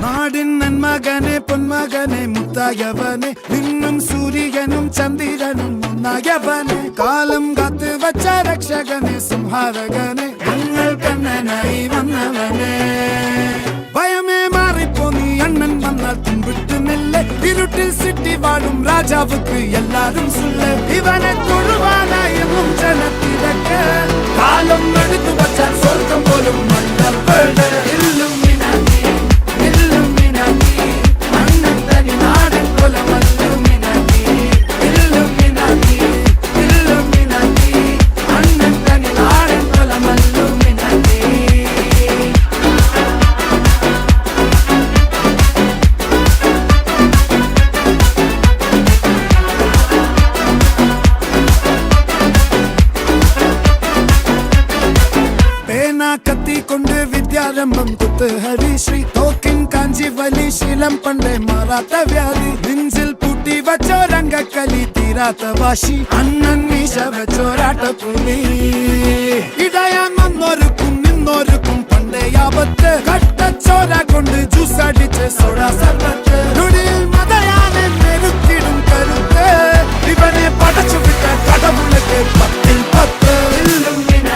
നാടിൻ നന്മകനെ പൊന്മകനെ മുത്തായവനെ നിന്നും സൂര്യനും ചന്ദ്രനും ഒന്നായവനെ കാലം കാത്ത് വച്ച രക്ഷകനെ സംഹാരകനെ ഞങ്ങൾ കണ്ണനായി വന്നവനെ ഭയമേ മാറിപ്പോ നീ അണ്ണൻ വന്നാൽ തുമ്പിട്ട് നെല്ല് ഇരുട്ടിൽ സിറ്റി വാഴും രാജാവുക്ക് എല്ലാരും സുല്ല് ഇവനെ തൊഴുവാനായി എന്നും ജനത്തിരക്ക് കാലം എടുത്തു വച്ചാൽ സ്വർഗം പോലും മണ്ണപ്പേട് കത്തിക്കൊണ്ട് വിദ്യാരംഭം കുത്ത് ഹരിശ്രീ തോക്കിൻ കാഞ്ചി വലി ശീലം പണ്ടേ മാറാത്ത വ്യാധി നെഞ്ചിൽ പൂട്ടി വച്ചോരംഗക്കലി തീരാത്ത വാശി അണ്ണൻ മീശ വെച്ചോരാട്ടപ്പുലി ഇടയാൻ വന്നോരുക്കും നിന്നോരുക്കും പണ്ടേ ആപത്ത് കട്ടച്ചോര കൊണ്ട് ജ്യൂസ് അടിച്ച് സോഡാ സർബത്ത് നുടിയിൽ മതയാനെ നെരുക്കിടും കരുത്ത് ഇവനെ പടച്ചു വിട്ട കടമുളക്ക് 10 ൽ 10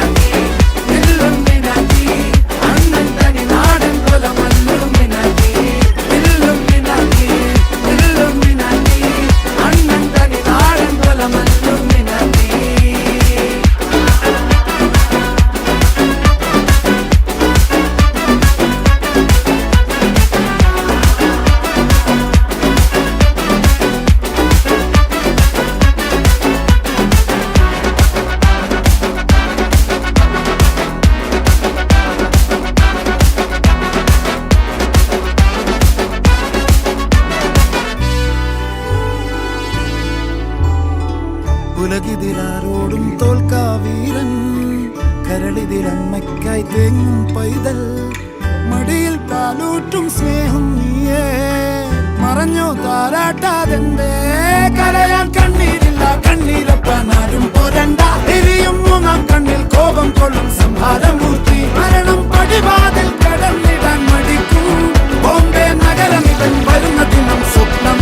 ഉലകിതിലാരോടും തോൽക്കാ വീരൻ കരളിതിലമ്മയ്ക്കായി തേങ്ങും പൈതൽ മടിയിൽ പാലൂട്ടും സ്നേഹം നീയേ മറഞ്ഞോ താരാട്ടാതെന്തേ കരയാൻ കണ്ണീരില്ല കണ്ണീരപ്പനാരും പോരണ്ട എരിയും മൂന്നാം കണ്ണിൽ കോപം കൊള്ളും സംഹാരമൂർത്തി മരണം പടിവാതിൽ കടന്നിടാൻ മടിക്കും ബോംബെ നഗരം ഇവൻ വരുന്ന ദിനം സ്വപ്നം